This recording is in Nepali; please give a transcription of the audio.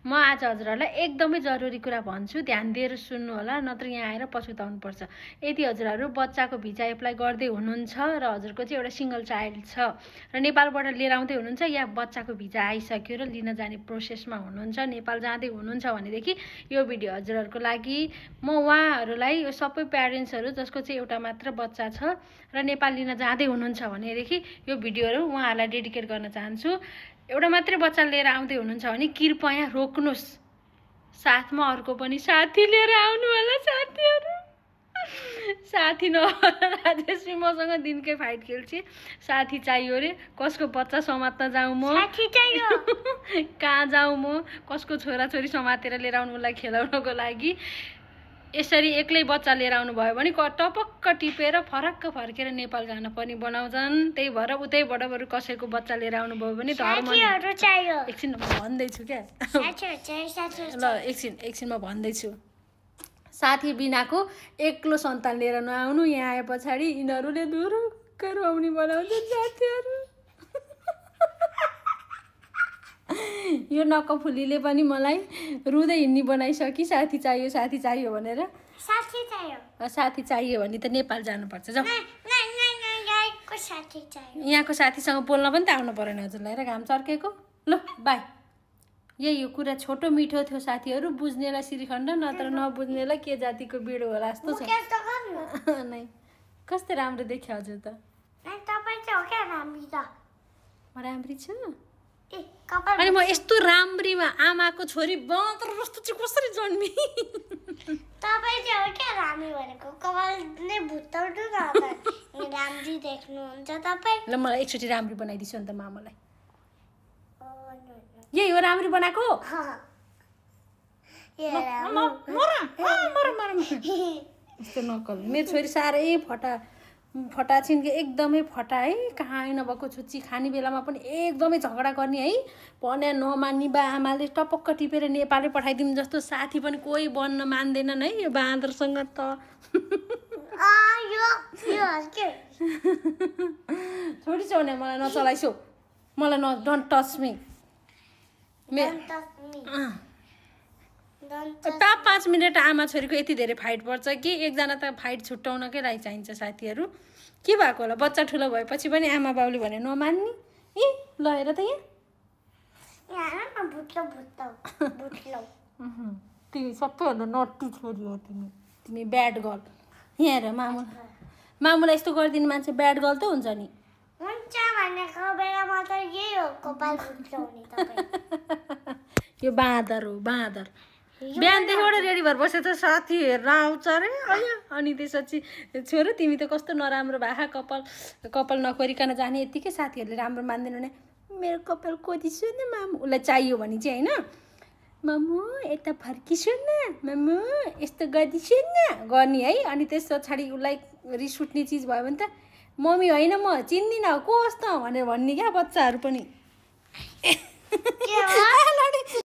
म आज हजुरहरूलाई एकदमै जरुरी कुरा भन्छु, ध्यान दिएर सुन्नु होला, नत्र यहाँ आएर पछुताउनुपर्छ। यदि हजुरहरू बच्चाको भिजा एप्लाई गर्दै हुनुहुन्छ र हजुरको चाहिँ एउटा सिङ्गल चाइल्ड छ र नेपालबाट लिएर आउँदै हुनुहुन्छ या बच्चाको भिजा आइसक्यो र लिन जाने प्रोसेसमा हुनुहुन्छ, नेपाल जाँदै हुनुहुन्छ भनेदेखि यो भिडियो हजुरहरूको लागि। म उहाँहरूलाई, यो सबै प्यारेन्ट्सहरू जसको चाहिँ एउटा मात्र बच्चा छ र नेपाल लिन जाँदै हुनुहुन्छ भनेदेखि यो भिडियोहरू उहाँहरूलाई डेडिकेट गर्न चाहन्छु। एउटा मात्रै बच्चा लिएर आउँदै हुनुहुन्छ भने कृपया रोक्नुहोस्, साथमा अर्को पनि साथी लिएर आउनु होला। साथीहरू साथी नभएर राजेश्री मसँग दिनकै फाइट खेल्छ। साथी चाहियो रे, कसको बच्चा समात्न जाउँ म, साथी चाहियो कहाँ जाउँ म, कसको छोराछोरी समातेर लिएर आउनु मलाई खेलाउनको लागि। यसरी एक्लै बच्चा लिएर आउनुभयो भने टपक्क टिपेर फरक्क फर्केर नेपाल जान पनि बनाउँछन्। त्यही भएर उतैबाट बरु कसैको बच्चा लिएर आउनुभयो भने धर्म एकछिन भन्दैछु क्या ल, एकछिन म भन्दैछु। साथी बिनाको एक्लो सन्तान लिएर नआउनु। यहाँ आए पछाडि यिनीहरूले धुरुक्क रुवाउने बनाउँछन् साथीहरू। यो नकफुलीले पनि मलाई रुँदै हिँड्ने बनाइसकि साथी चाहियो भनेर। साथी चाहियो भने त नेपाल जानुपर्छ। जाऊ, यहाँको साथीसँग बोल्न पनि त आउनु परेन हजुरलाई र घाम चर्केको। ल बाई। यो कुरा छोटो मिठो थियो साथीहरू, बुझ्नेलाई श्रीखण्ड, नत्र नबुझ्नेलाई के जातिको बिडो होला जस्तो छ। नै कस्तो राम्रो देख्यो हजुर त। राम्री छु अनि म यस्तो राम्रीमा आमाको छोरी बाँदर जस्तो चाहिँ कसरी जन्मी? तपाईँ चाहिँ हो क्या राम्री भनेको, कपालले भुत्ताउनु न राम्री देख्नुहुन्छ तपाईँ। ल मलाई एकचोटि राम्री बनाइदिन्छु अन्त मामालाई। यही हो राम्री बनाएको? यस्तो नकल। मेरो छोरी साह्रै फटा छिन् कि, एकदमै फटा है। कहाँ नभएको छुच्ची खाने बेलामा पनि एकदमै झगडा गर्ने है। भने नमान्ने बा आमाले टपक्क टिपेर नेपालै पठाइदिनु जस्तो साथी पनि कोही बन्न मान्दैनन् है यो बाँदरसँग त। छोडिछौ नि, मलाई नचलाइसो, मलाई डोन्ट टच मी। 5 मिनट आमा छोरीको यति धेरै फाइट पर्छ कि एकजना त फाइट छुट्याउनकै लागि चाहिन्छ साथीहरू। के भएको होला, बच्चा ठुलो भएपछि पनि आमा बाउले भने नमान्ने। ल हेर त यहाँ तिमी सबैभन्दा नट्टी छोरी हो। तिमी ब्याड गर्ल। यहाँ हेर मामुलाई यस्तो गरिदिने मान्छे ब्याड गर्ल त हुन्छ नि। यो बाँदर हो, बाँदर। बिहानदेखिबाट रेडी भएर बसेछ, साथी हेरेर आउँछ अरे। अनि त्यसपछि छोरो तिमी त कस्तो नराम्रो भए, कपाल नकोरिकन जाने। यत्तिकै साथीहरूले राम्रो मान्दैन भने मेरो कपाल कोदिसु न मामु, उसलाई चाहियो भने चाहिँ होइन, मामु यता फर्किसु न, मामु यस्तो गरिदिसु न गर्ने है। अनि त्यस पछाडि उसलाई रिस उठ्ने चिज भयो भने त मम्मी होइन म चिन्दिनँ को होस् त भनेर भन्ने क्या बच्चाहरू पनि।